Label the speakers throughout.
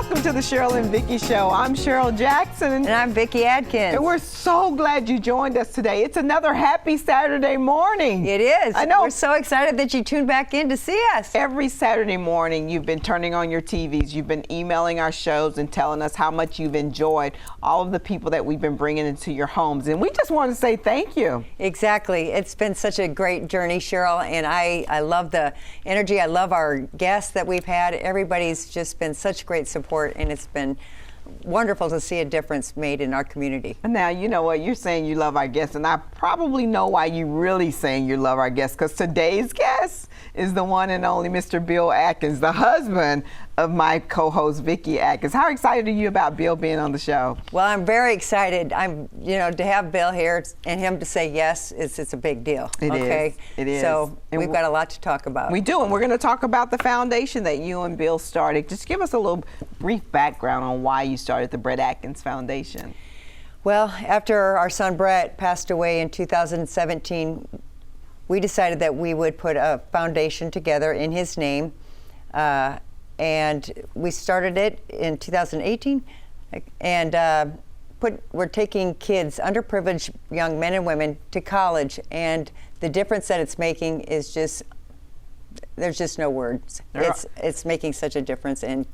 Speaker 1: Welcome to the Cheryl and Vicki Show. I'm Cheryl Jackson.
Speaker 2: And I'm Vicki Adkins.
Speaker 1: And we're so glad you joined us today. It's another happy Saturday morning.
Speaker 2: It is.
Speaker 1: I know.
Speaker 2: We're so excited that you tuned back in to see us.
Speaker 1: Every Saturday morning, you've been turning on your TVs. You've been emailing our shows and telling us how much you've enjoyed all of the people that we've been bringing into your homes. And we just want to say thank you.
Speaker 2: Exactly. It's been such a great journey, Cheryl. And I love the energy. I love our guests that we've had. Everybody's just been such great support, and it's been wonderful to see a difference made in our community.
Speaker 1: Now, you know what, you're saying you love our guests, and I probably know why you're really saying you love our guests, because today's guest is the one and only Mr. Bill Adkins, the husband of my co-host Vicki Adkins. How excited are you about Bill being on the show?
Speaker 2: Well, I'm very excited. To have Bill here and him to say yes, it's a big deal.
Speaker 1: It is.
Speaker 2: So
Speaker 1: and
Speaker 2: we've got a lot to talk about.
Speaker 1: We do, and we're going to talk about the foundation that you and Bill started. Just give us a little brief background on why you started the Brett Adkins Foundation.
Speaker 2: Well, after our son Brett passed away in 2017, we decided that we would put a foundation together in his name. And we started it in 2018, and we're taking kids, underprivileged young men and women, to college, and the difference that it's making is just, there's just no words. It's making such a difference, and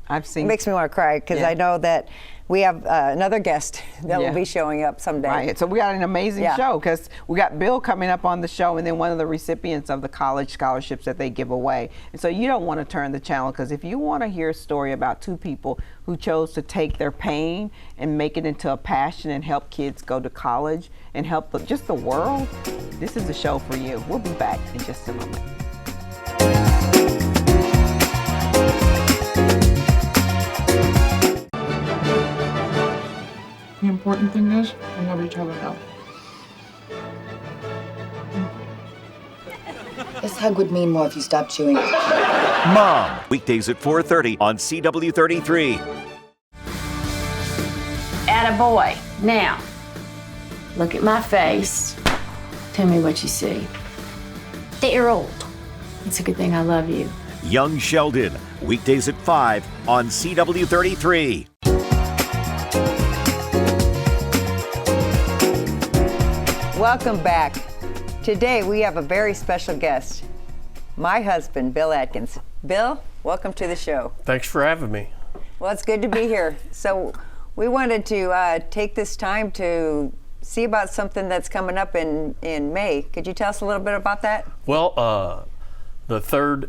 Speaker 2: it makes me want to cry, because I know that we have another guest that will be showing up someday.
Speaker 1: Right, so we got an amazing show, because we got Bill coming up on the show, and then one of the recipients of the college scholarships that they give away. And so you don't want to turn the channel, because if you want to hear a story about two people who chose to take their pain and make it into a passion and help kids go to college and help just the world, this is the show for you. We'll be back in just a moment.
Speaker 3: The important thing is we love each other now.
Speaker 4: This hug would mean more if you stopped chewing.
Speaker 5: Mom, weekdays at 4:30 on CW33.
Speaker 6: Attaboy. Now, look at my face. Tell me what you see. They're old. It's a good thing I love you.
Speaker 5: Young Sheldon, weekdays at 5 on CW33.
Speaker 2: Welcome back. Today we have a very special guest, my husband, Bill Adkins. Bill, welcome to the show.
Speaker 7: Thanks for having me.
Speaker 2: Well, it's good to be here. So we wanted to take this time to see about something that's coming up in May. Could you tell us a little bit about that?
Speaker 7: Well, the third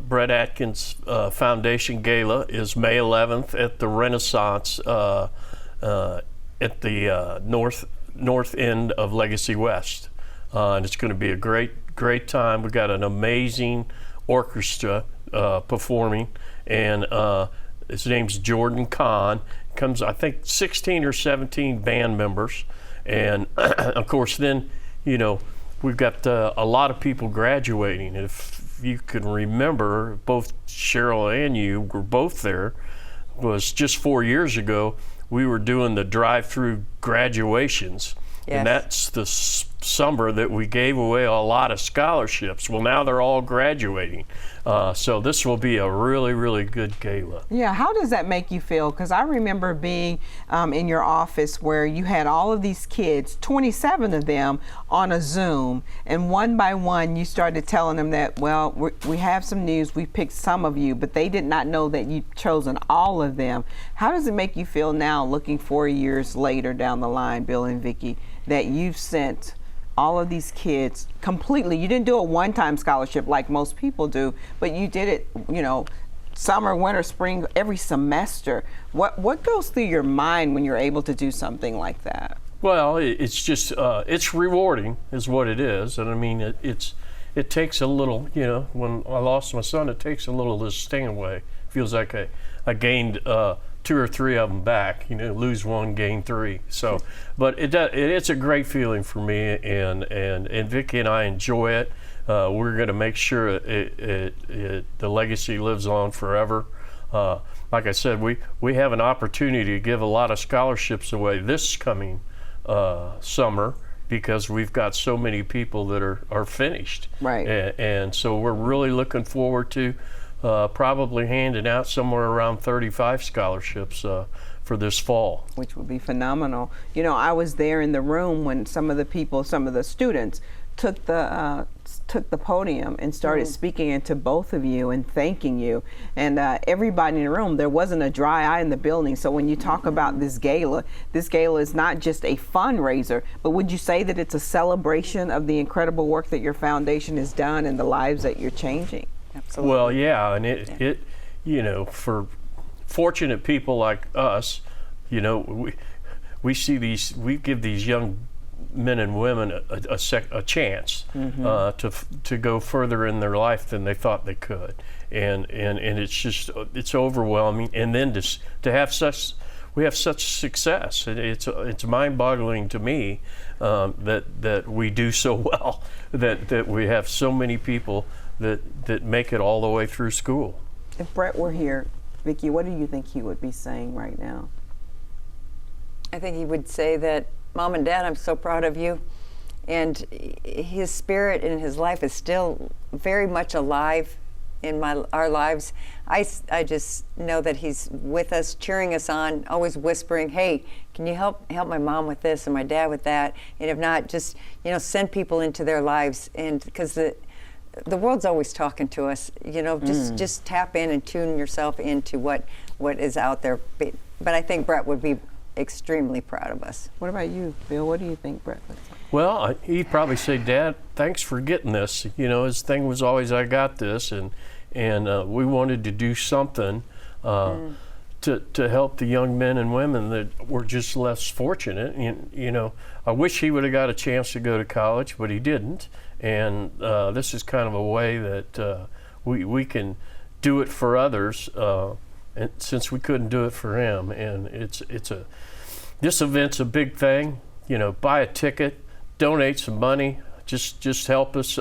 Speaker 7: Brett Adkins Foundation Gala is May 11th at the Renaissance at the north end of Legacy West. And it's going to be a great time. We've got an amazing orchestra performing, and his name's Jordan Kahn. Comes, I think, 16 or 17 band members. And of course, then, we've got a lot of people graduating. If you can remember, both Cheryl and you were both there. It was just 4 years ago. We were doing the drive-through graduations, and that's the summer that we gave away a lot of scholarships. Well, now they're all graduating, so this will be a really, really good gala.
Speaker 1: Yeah, how does that make you feel? Because I remember being in your office where you had all of these kids, 27 of them, on a Zoom, and one by one you started telling them that, well, we have some news, we picked some of you, but they did not know that you'd chosen all of them. How does it make you feel now, looking 4 years later down the line, Bill and Vicki, that you've sent all of these kids completely? You didn't do a one-time scholarship like most people do, but you did it, summer, winter, spring, every semester. What goes through your mind when you're able to do something like that?
Speaker 7: Well, it's just, it's rewarding is what it is. And I mean, it takes a little, when I lost my son, it takes a little to sting away. Feels like I gained 2 or 3 of them back, lose 1, gain 3. So, but it's a great feeling for me, and Vicki and I enjoy it. We're going to make sure the legacy lives on forever. Like I said, we have an opportunity to give a lot of scholarships away this coming summer, because we've got so many people that are finished.
Speaker 1: Right.
Speaker 7: And so we're really looking forward to probably handing out somewhere around 35 scholarships for this fall.
Speaker 1: Which would be phenomenal. You know, I was there in the room when some of the students took the podium and started speaking into both of you and thanking you. And everybody in the room, there wasn't a dry eye in the building. So when you talk about this gala is not just a fundraiser, but would you say that it's a celebration of the incredible work that your foundation has done and the lives that you're changing?
Speaker 2: Absolutely.
Speaker 7: Well, yeah, and it you know, for fortunate people like us, you know, we give these young men and women a chance to go further in their life than they thought they could, and it's overwhelming. And then to have we have such success. It's mind-boggling to me that we do so well, that we have so many people that make it all the way through school.
Speaker 1: If Brett were here, Vicki, what do you think he would be saying right now?
Speaker 2: I think he would say that, Mom and Dad, I'm so proud of you. And his spirit in his life is still very much alive in our lives. I just know that he's with us, cheering us on, always whispering, hey, can you help my mom with this and my dad with that? And if not, just, you know, send people into their lives. And because the world's always talking to us, you know, just tap in and tune yourself into what is out there. But I think Brett would be extremely proud of us.
Speaker 1: What about you, Bill? What do you think Brett would say?
Speaker 7: Well, he'd probably say, Dad, thanks for getting this. You know, his thing was always, I got this, and we wanted to do something to help the young men and women that were just less fortunate. And, you know, I wish he would have got a chance to go to college, but he didn't. And this is kind of a way that we can do it for others, and since we couldn't do it for him. And this event's a big thing. You know, buy a ticket, donate some money, just help us.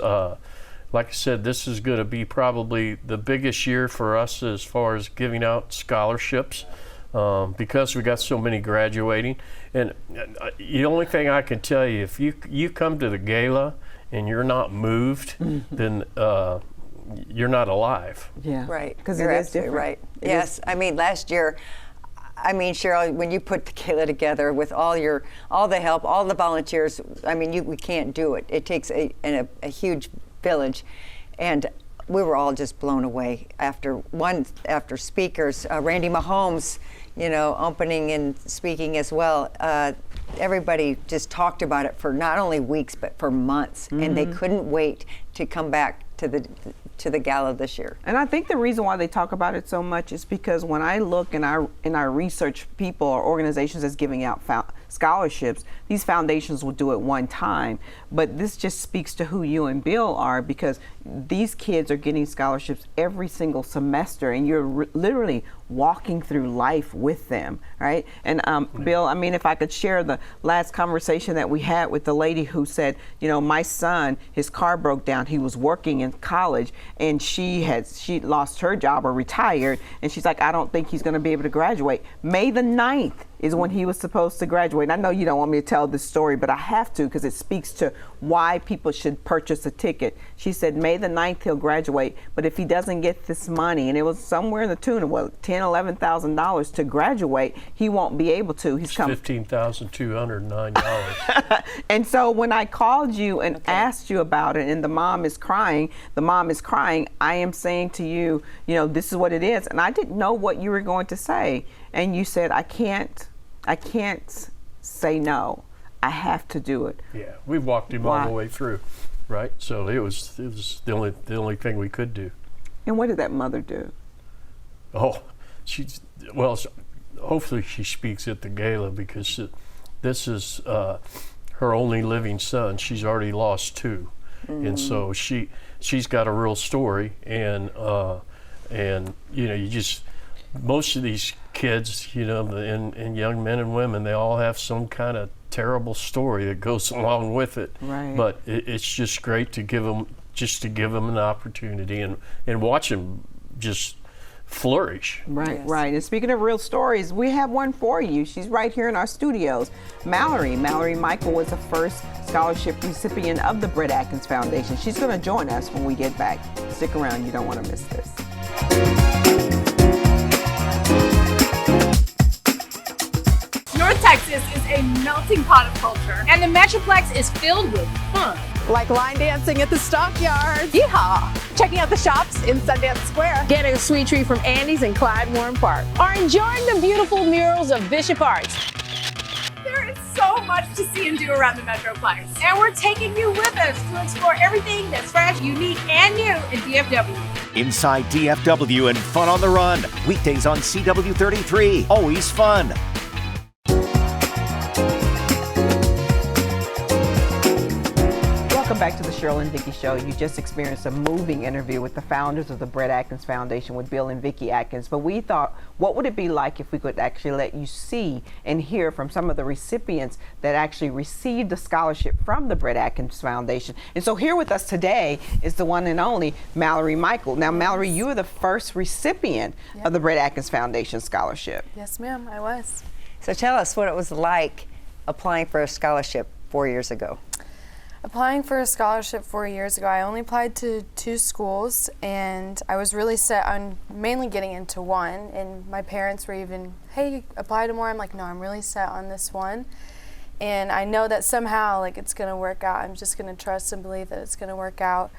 Speaker 7: Like I said, this is going to be probably the biggest year for us as far as giving out scholarships, because we got so many graduating. And the only thing I can tell you, if you come to the gala and you're not moved, then you're not alive.
Speaker 1: Yeah,
Speaker 2: Right.
Speaker 1: Because
Speaker 2: You're
Speaker 1: it is
Speaker 2: absolutely
Speaker 1: different.
Speaker 2: right. Yes. I mean, last year, Cheryl, when you put the gala together with all the help, all the volunteers, I mean, we can't do it. It takes a huge village, and we were all just blown away after speakers, Randy Mahomes, you know, opening and speaking as well. Everybody just talked about it for not only weeks but for months, and they couldn't wait to come back to the gala this year.
Speaker 1: And I think the reason why they talk about it so much is because when I look and I research people or organizations that's giving out scholarships, these foundations will do it one time. But this just speaks to who you and Bill are, because these kids are getting scholarships every single semester, and you're literally walking through life with them, right? And Bill, I mean, if I could share the last conversation that we had with the lady who said, you know, my son, his car broke down. He was working in college, and she lost her job or retired, and she's like, I don't think he's going to be able to graduate. May the 9th is when he was supposed to graduate. And I know you don't want me to tell this story, but I have to, because it speaks to why people should purchase a ticket. She said, May the 9th he'll graduate, but if he doesn't get this money, and it was somewhere in the tune of $10,000, $11,000 to graduate, he won't be able to. He's
Speaker 7: $15,209.
Speaker 1: And so when I called you and asked you about it, and the mom is crying, I am saying to you, you know, this is what it is. And I didn't know what you were going to say. And you said, I can't say no. I have to do it.
Speaker 7: Yeah, we walked him all the way through, right? So it was the only thing we could do.
Speaker 1: And what did that mother do?
Speaker 7: Oh, hopefully she speaks at the gala, because this is her only living son. She's already lost 2, and so she's got a real story. And you know, most of these kids, you know, and young men and women, they all have some kind of terrible story that goes along with it.
Speaker 1: Right.
Speaker 7: But it's just great to give them an opportunity and watch them just flourish.
Speaker 1: Right, right. And speaking of real stories, we have one for you. She's right here in our studios. Mallory Michael was the first scholarship recipient of the Brett Adkins Foundation. She's going to join us when we get back. Stick around. You don't want to miss this.
Speaker 8: North Texas is a melting pot of culture, and the Metroplex is filled with fun.
Speaker 9: Like line dancing at the stockyards. Yeehaw! Checking out the shops in Sundance Square.
Speaker 8: Getting a sweet treat from Andy's in Clyde Warren Park. Or enjoying the beautiful murals of Bishop Arts. There is so much to see and do around the Metroplex. And we're taking you with us to explore everything that's fresh, unique, and new in DFW.
Speaker 5: Inside DFW and Fun on the Run. Weekdays on CW33. Always fun.
Speaker 1: Welcome back to the Cheryl and Vicki Show. You just experienced a moving interview with the founders of the Brett Adkins Foundation with Bill and Vicki Adkins. But we thought, what would it be like if we could actually let you see and hear from some of the recipients that actually received a scholarship from the Brett Adkins Foundation? And so here with us today is the one and only Mallory Michael. Now, Mallory, you were the first recipient of the Brett Adkins Foundation scholarship.
Speaker 10: Yes, ma'am, I was.
Speaker 2: So tell us what it was like applying for a scholarship 4 years ago.
Speaker 10: Applying for a scholarship 4 years ago, I only applied to 2 schools, and I was really set on mainly getting into one. And my parents were even, hey, apply to more. I'm like, no, I'm really set on this one. And I know that somehow, like, it's going to work out. I'm just going to trust and believe that it's going to work out.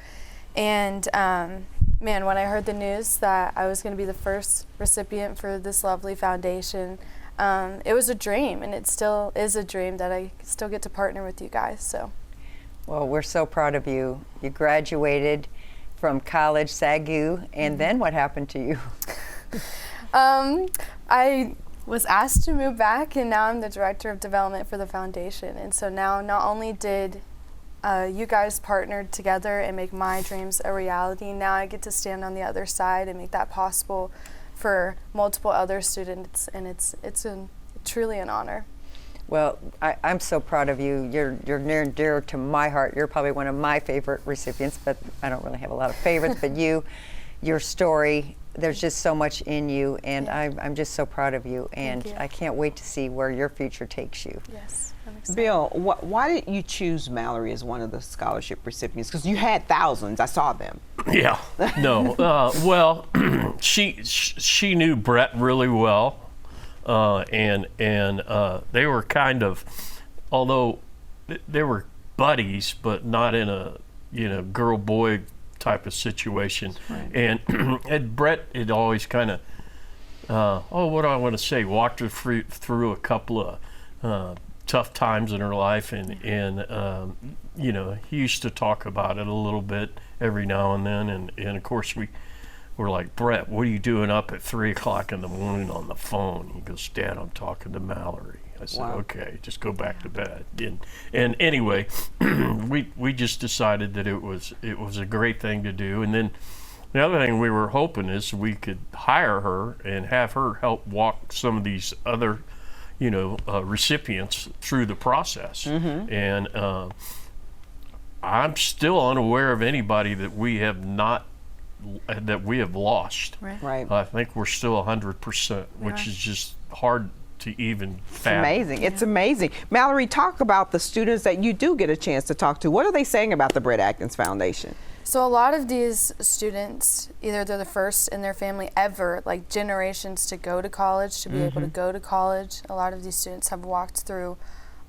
Speaker 10: And man, when I heard the news that I was going to be the first recipient for this lovely foundation, it was a dream, and it still is a dream that I still get to partner with you guys. So.
Speaker 2: Well, we're so proud of you. You graduated from college, SAGU, and then what happened to you?
Speaker 10: I was asked to move back, and now I'm the director of development for the foundation. And so now not only did you guys partner together and make my dreams a reality, now I get to stand on the other side and make that possible for multiple other students, and it's truly an honor.
Speaker 2: Well, I'm so proud of you. You're near and dear to my heart. You're probably one of my favorite recipients, but I don't really have a lot of favorites. But your story, there's just so much in you, and I'm just so proud of you. And I can't wait to see where your future takes you.
Speaker 10: Yes, I'm excited.
Speaker 1: Bill, why did you choose Mallory as one of the scholarship recipients? Because you had thousands. I saw them.
Speaker 7: Yeah, no. Well, she knew Brett really well. And they were kind of, although they were buddies, but not in a girl-boy type of situation. Right. And Brett had always kind of, what do I want to say? Walked her through a couple of tough times in her life, and he used to talk about it a little bit every now and then, and of course we're like, Brett, what are you doing up at 3 o'clock in the morning on the phone? He goes, Dad, I'm talking to Mallory. I said, wow. Okay, just go back to bed. And anyway, we just decided that it was a great thing to do. And then the other thing we were hoping is we could hire her and have her help walk some of these other, recipients through the process. Mm-hmm. And I'm still unaware of anybody that we have lost.
Speaker 1: Right.
Speaker 7: I think we're still 100%, which is just hard to even fathom.
Speaker 1: Amazing. It's amazing. Mallory, talk about the students that you do get a chance to talk to. What are they saying about the Brett Adkins Foundation?
Speaker 10: So a lot of these students, either they're the first in their family ever, like generations to go to college, to be able to go to college. A lot of these students have walked through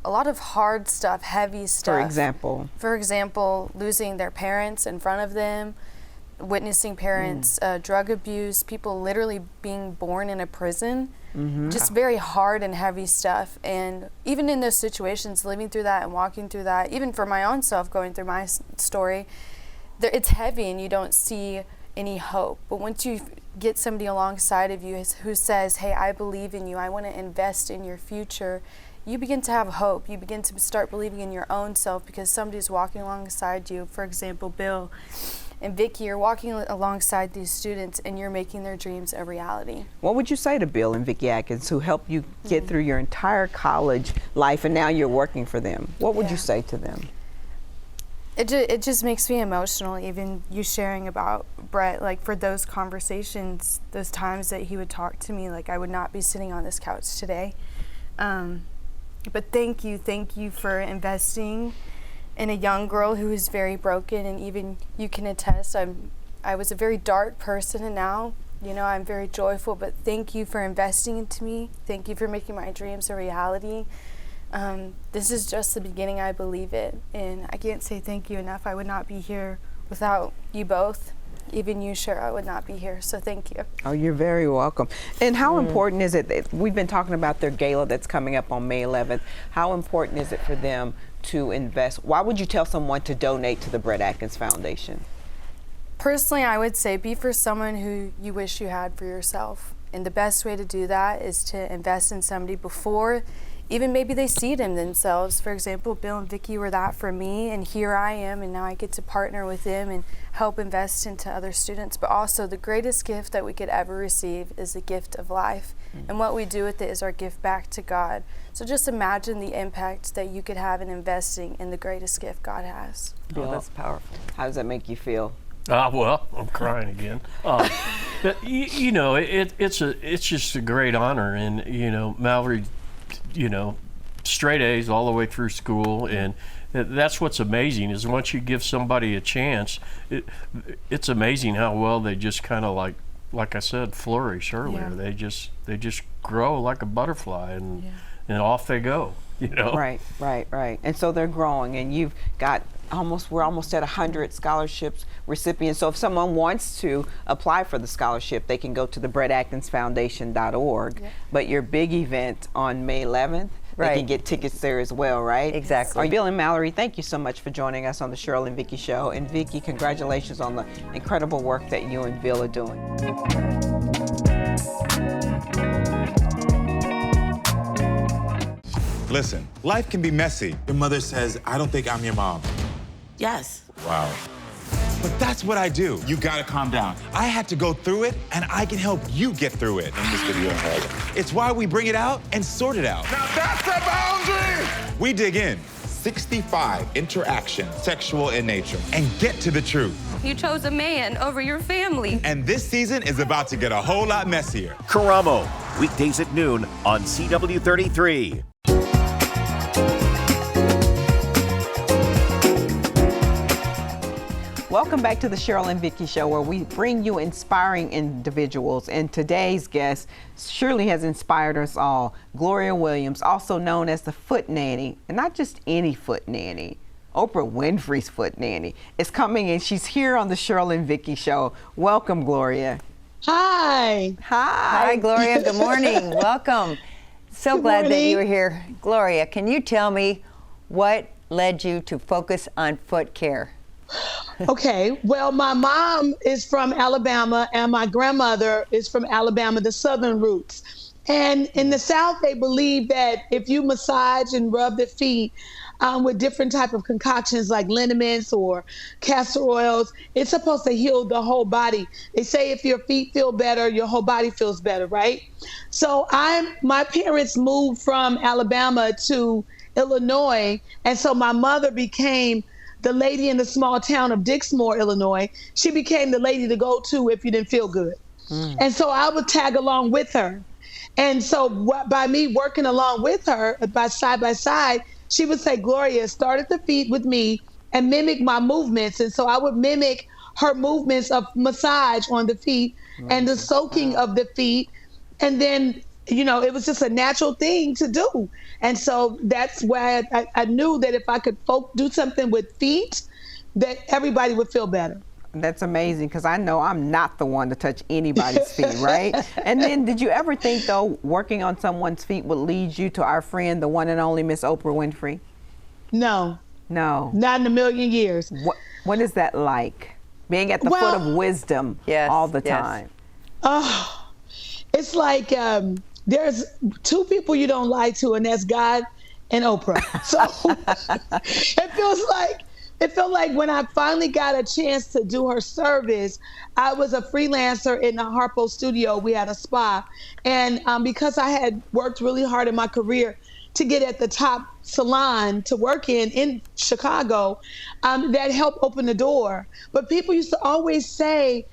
Speaker 10: a lot of hard stuff, heavy stuff. For example, losing their parents in front of them, witnessing parents drug abuse, people literally being born in a prison, just very hard and heavy stuff. And even in those situations, living through that and walking through that, even for my own self, going through my story, it's heavy and you don't see any hope. But once you get somebody alongside of you who says, hey, I believe in you, I want to invest in your future, you begin to have hope. You begin to start believing in your own self because somebody's walking alongside you. For example, Bill and Vicki, you're walking alongside these students and you're making their dreams a reality.
Speaker 1: What would you say to Bill and Vicki Adkins, who helped you get through your entire college life and now you're working for them? What would you say to them?
Speaker 10: It just makes me emotional, even you sharing about Brett, like for those conversations, those times that he would talk to me, like I would not be sitting on this couch today. But thank you for investing in a young girl who is very broken, and even you can attest, I I was a very dark person, and now, you know, I'm very joyful. But thank you for investing into me. Thank you for making my dreams a reality. This is just the beginning, I believe it. And I can't say thank you enough. I would not be here without you both. Even you, Cheryl, I would not be here. So thank you.
Speaker 1: Oh, you're very welcome. And how important is it that we've been talking about their gala that's coming up on May 11th? How important is it for them to invest? Why would you tell someone to donate to the Brett Adkins Foundation?
Speaker 10: Personally, I would say be for someone who you wish you had for yourself. And the best way to do that is to invest in somebody before even maybe they see it in themselves. For example, Bill and Vicki were that for me, and here I am, and now I get to partner with them and help invest into other students. But also, the greatest gift that we could ever receive is the gift of life. And what we do with it is our gift back to God. So just imagine the impact that you could have in investing in the greatest gift God has.
Speaker 1: Bill, that's powerful. How does that make you feel?
Speaker 7: Well, I'm crying again. But you know, it's just a great honor, and you know, Mallory, you know, straight A's all the way through school, and that's what's amazing is once you give somebody a chance, it's amazing how well they just kind of like I said, flourish earlier. Yeah. They just grow like a butterfly, and off they go. You know. Right.
Speaker 1: And so they're growing, and you've got we're almost at 100 scholarships recipients. So if someone wants to apply for the scholarship, they can go to the BrettAtkinsFoundation.org. Yep. But your big event on May 11th, they can get tickets there as well, right?
Speaker 2: Exactly.
Speaker 1: Bill and Mallory, thank you so much for joining us on the Cheryl and Vicki Show. And Vicki, congratulations on the incredible work that you and Bill are doing.
Speaker 11: Listen, life can be messy. Your mother says, I don't think I'm your mom.
Speaker 12: Yes.
Speaker 11: Wow. But that's what I do. You gotta calm down. I had to go through it, and I can help you get through it. I'm just gonna go ahead. It's why we bring it out and sort it out. Now that's the boundary! We dig in. 65 interactions, sexual in nature, and get to the truth.
Speaker 12: You chose a man over your family.
Speaker 11: And this season is about to get a whole lot messier.
Speaker 5: Karamo, weekdays at noon on CW33.
Speaker 1: Welcome back to the Cheryl and Vicki Show, where we bring you inspiring individuals. And today's guest surely has inspired us all. Gloria Williams, also known as the Foot Nanny, and not just any foot nanny, Oprah Winfrey's foot nanny, is coming, and she's here on the Cheryl and Vicki Show. Welcome, Gloria.
Speaker 13: Hi.
Speaker 2: Hi, Gloria. Good morning. Welcome. So glad that you were here. Gloria, can you tell me what led you to focus on foot care?
Speaker 13: Okay, well, my mom is from Alabama and my grandmother is from Alabama, the southern roots. And in the South, they believe that if you massage and rub the feet with different type of concoctions like liniments or castor oils, it's supposed to heal the whole body. They say if your feet feel better, your whole body feels better, right? So my parents moved from Alabama to Illinois, and so my mother became the lady in the small town of Dixmoor, Illinois. She became the lady to go to if you didn't feel good. And so I would tag along with her. And so by me working along with her, by side, she would say, Gloria, start at the feet with me and mimic my movements. And so I would mimic her movements of massage on the feet and the soaking of the feet. And then, you know, it was just a natural thing to do. And so that's why I knew that if I could do something with feet, that everybody would feel better.
Speaker 1: That's amazing, because I know I'm not the one to touch anybody's feet, right? And then did you ever think, though, working on someone's feet would lead you to our friend, the one and only Miss Oprah Winfrey?
Speaker 13: No.
Speaker 1: No.
Speaker 13: Not in a million years.
Speaker 1: What is that like? Being at the foot of wisdom all the time.
Speaker 13: Oh, it's like there's two people you don't lie to, and that's God and Oprah. So it felt like when I finally got a chance to do her service, I was a freelancer in the Harpo studio. We had a spa. And because I had worked really hard in my career to get at the top salon to work in Chicago, that helped open the door. But people used to always say,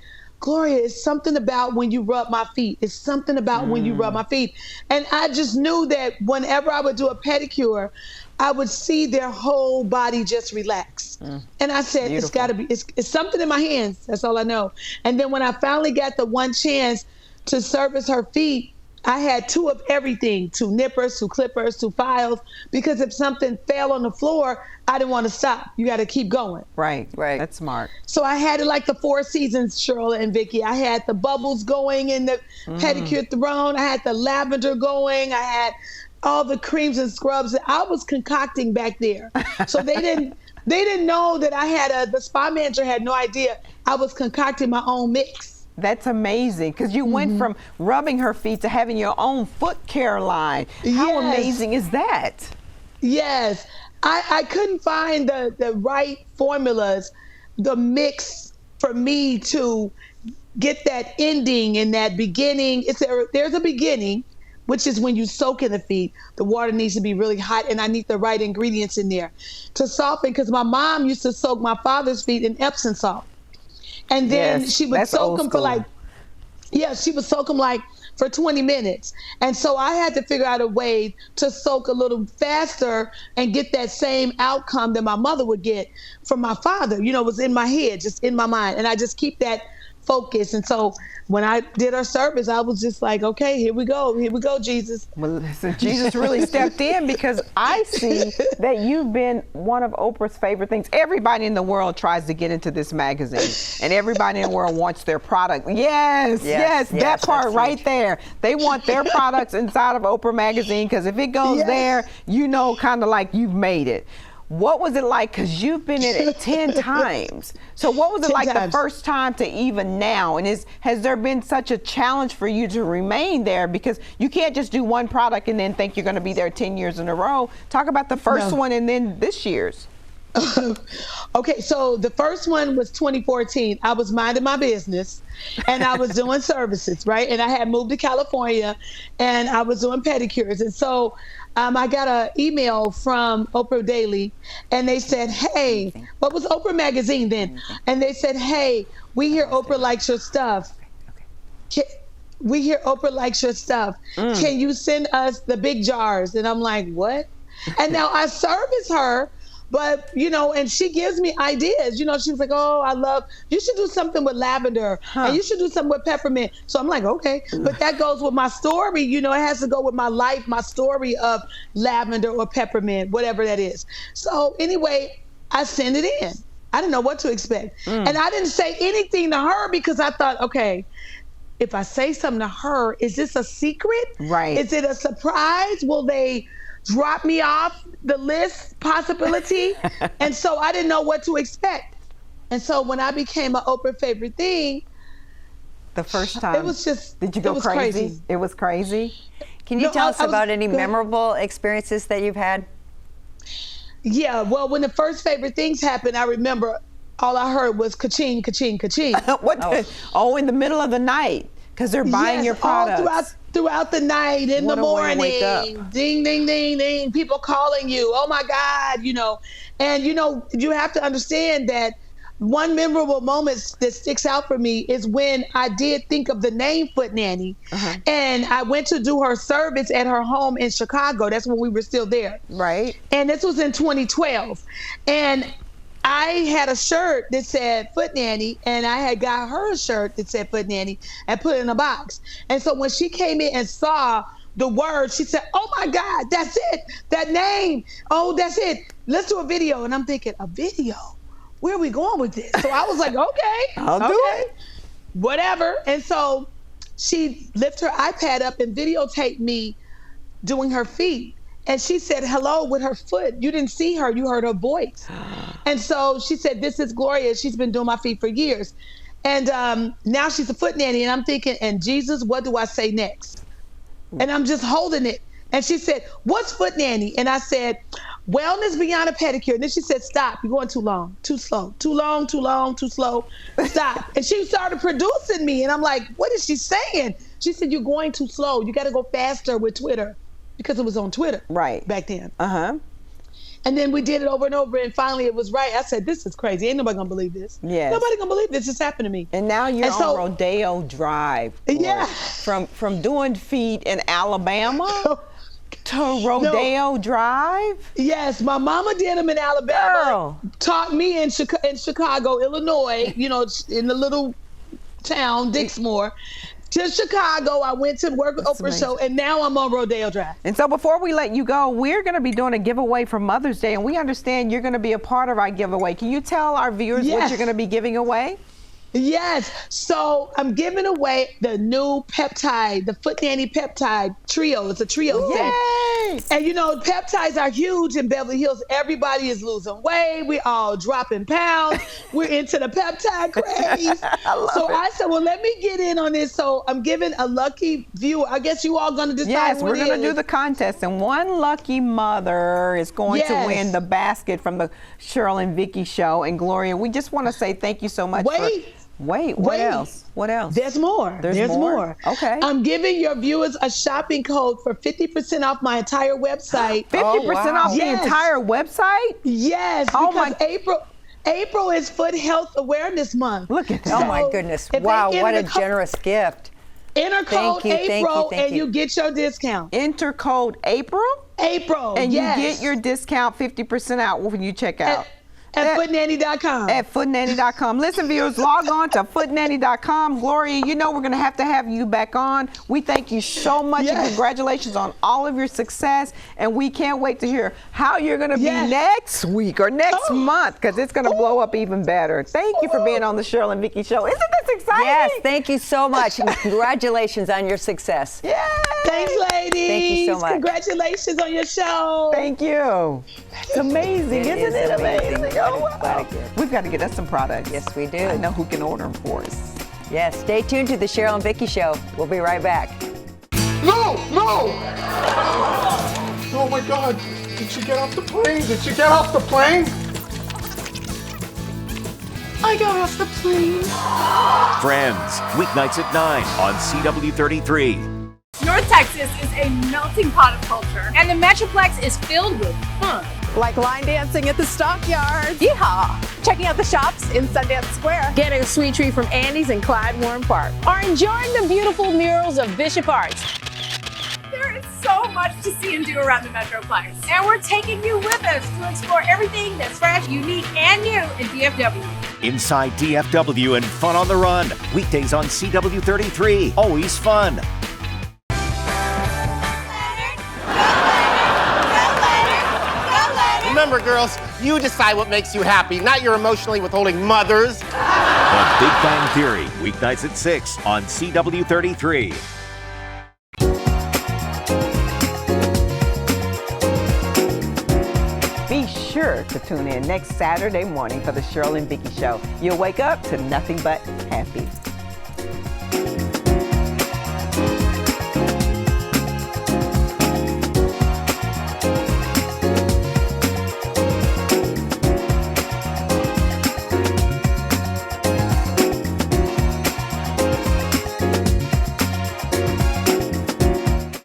Speaker 13: Gloria, it's something about when you rub my feet. It's something about when you rub my feet. And I just knew that whenever I would do a pedicure, I would see their whole body just relax. And I said, it's got to be, it's something in my hands. That's all I know. And then when I finally got the one chance to service her feet, I had 2 of everything, 2 nippers, 2 clippers, 2 files, because if something fell on the floor, I didn't want to stop. You got to keep going.
Speaker 1: Right. That's smart.
Speaker 13: So I had it like the 4 seasons, Cheryl and Vicki. I had the bubbles going in the pedicure throne. I had the lavender going. I had all the creams and scrubs that I was concocting back there. So they didn't know that I had the spa manager had no idea I was concocting my own mix.
Speaker 1: That's amazing, because you went from rubbing her feet to having your own foot care line. How amazing is that?
Speaker 13: Yes. I couldn't find the right formulas, the mix for me to get that ending and that beginning. There's a beginning, which is when you soak in the feet. The water needs to be really hot, and I need the right ingredients in there to soften, because my mom used to soak my father's feet in Epsom salt. And then she would soak them for she would soak them for 20 minutes. And so I had to figure out a way to soak a little faster and get that same outcome that my mother would get from my father. You know, it was in my head, just in my mind. And I just keep that focus. And so when I did her service, I was just like, okay, here we go, Jesus.
Speaker 1: Well, listen, Jesus really stepped in, because I see that you've been one of Oprah's favorite things. Everybody in the world tries to get into this magazine, and everybody in the world wants their product. Yes, that part right there. They want their products inside of Oprah magazine, because if it goes there, you know, kind of like you've made it. What was it like? Because you've been in it 10 times. So what was it like the first time to even now? And has there been such a challenge for you to remain there? Because you can't just do one product and then think you're going to be there 10 years in a row. Talk about the first one and then this year's.
Speaker 13: Okay, so the first one was 2014. I was minding my business, and I was doing services, right? And I had moved to California, and I was doing pedicures. And so I got an email from Oprah Daily, and they said, hey, what was Oprah Magazine then? And they said, hey, we hear Oprah likes your stuff. We hear Oprah likes your stuff. Can you send us the big jars? And I'm like, what? And now I service her, but, you know, and she gives me ideas. You know, she's like, oh, you should do something with lavender, and you should do something with peppermint. So I'm like, okay. But that goes with my story. You know, it has to go with my life, my story of lavender or peppermint, whatever that is. So anyway, I sent it in. I didn't know what to expect. And I didn't say anything to her, because I thought, okay, if I say something to her, is this a secret?
Speaker 1: Right.
Speaker 13: Is it a surprise? Will they drop me off the list possibility? And so I didn't know what to expect. And so when I became an Oprah favorite thing,
Speaker 1: the first time,
Speaker 13: it was just,
Speaker 1: did you go crazy? It was crazy.
Speaker 2: Can you tell us about any memorable experiences that you've had?
Speaker 13: Yeah, well, when the first favorite things happened, I remember all I heard was ka-ching, ka-ching, ka-ching.
Speaker 1: In the middle of the night, because they're buying your products.
Speaker 13: Throughout the night, in the morning, ding, ding, ding, ding, people calling you, oh my God, you know. And, you know, you have to understand that one memorable moment that sticks out for me is when I did think of the name Foot Nanny, and I went to do her service at her home in Chicago. That's when we were still there.
Speaker 1: Right.
Speaker 13: And this was in 2012. And I had a shirt that said Foot Nanny, and I had got her a shirt that said Foot Nanny and put it in a box. And so when she came in and saw the word, she said, oh my God, that's it, that name. Oh, that's it. Let's do a video. And I'm thinking, a video? Where are we going with this? So I was like, okay,
Speaker 1: I'll do it.
Speaker 13: Whatever. And so she lifted her iPad up and videotaped me doing her feet. And she said hello with her foot. You didn't see her, you heard her voice. And so she said, this is Gloria. She's been doing my feet for years. And now she's a foot nanny. And I'm thinking, and Jesus, what do I say next? And I'm just holding it. And she said, what's Foot Nanny? And I said, wellness beyond a pedicure. And then she said, stop, you're going too long, too slow, too long, too long, too slow, stop. And she started producing me. And I'm like, what is she saying? She said, you're going too slow. You got to go faster with Twitter, because it was on Twitter back then. And then we did it over and over, and finally it was right. I said, this is crazy. Ain't nobody gonna believe this.
Speaker 1: Yes.
Speaker 13: Nobody gonna believe this. This happened to me.
Speaker 1: And now you're on Rodeo Drive.
Speaker 13: Yeah.
Speaker 1: From doing feet in Alabama to Rodeo Drive.
Speaker 13: Yes, my mama did them in Alabama.
Speaker 1: Girl.
Speaker 13: Taught me in Chicago, Illinois, you know, in the little town, Dixmoor. To Chicago, I went to work with Oprah show, and now I'm on Rodeo Drive.
Speaker 1: And so before we let you go, we're going to be doing a giveaway for Mother's Day, and we understand you're going to be a part of our giveaway. Can you tell our viewers what you're going to be giving away?
Speaker 13: Yes. So I'm giving away the new peptide, the Foot Nanny peptide trio. It's a trio set. And you know, peptides are huge in Beverly Hills. Everybody is losing weight. We all dropping pounds. We're into the peptide craze. I said, well, let me get in on this. So I'm giving a lucky viewer. I guess you all going to decide.
Speaker 1: Yes, we're going to do the contest, and one lucky mother is going to win the basket from the Cheryl and Vicki show. And Gloria, we just want to say thank you so much. Wait, what else? What else?
Speaker 13: There's more. There's more.
Speaker 1: Okay.
Speaker 13: I'm giving your viewers a shopping code for 50% off my entire website.
Speaker 1: 50% off the entire website?
Speaker 13: Yes, because April is Foot Health Awareness Month.
Speaker 1: Look at that.
Speaker 2: Oh my goodness. Wow, what a generous gift.
Speaker 13: Enter code April and you get your discount.
Speaker 1: Enter code April?
Speaker 13: April,
Speaker 1: and you get your discount 50% out when you check out.
Speaker 13: At footnanny.com.
Speaker 1: At footnanny.com. Listen, viewers, log on to footnanny.com. Gloria, you know we're going to have you back on. We thank you so much and congratulations on all of your success. And we can't wait to hear how you're going to be next week or next month, because it's going to blow up even better. Thank you for being on the Cheryl and Vicki show. Isn't this exciting?
Speaker 2: Yes, thank you so much. And congratulations on your success.
Speaker 1: Yay!
Speaker 13: Thanks, ladies.
Speaker 2: Thank you so much.
Speaker 13: Congratulations on your show.
Speaker 1: Thank you. It's amazing, isn't it amazing? Oh, wow. We've got to get us some products.
Speaker 2: Yes, we do.
Speaker 1: I know who can order them for us.
Speaker 2: Yes, stay tuned to the Cheryl and Vicki show. We'll be right back.
Speaker 3: No! Oh my God! Did she get off the plane? Did she get off the plane? I got off the plane.
Speaker 5: Friends, weeknights at 9 on CW33.
Speaker 8: North Texas is a melting pot of culture, and the Metroplex is filled with fun.
Speaker 9: Like line dancing at the stockyards. Yeehaw! Checking out the shops in Sundance Square.
Speaker 8: Getting a sweet treat from Andy's in Clyde Warren Park. Or enjoying the beautiful murals of Bishop Arts. There is so much to see and do around the Metroplex. And we're taking you with us to explore everything that's fresh, unique, and new in DFW.
Speaker 5: Inside DFW and Fun on the Run. Weekdays on CW33. Always fun.
Speaker 14: Remember, girls, you decide what makes you happy, not your emotionally withholding mothers.
Speaker 5: The Big Bang Theory, weeknights at 6 on CW33.
Speaker 1: Be sure to tune in next Saturday morning for the Cheryl and Vicki show. You'll wake up to nothing but happy.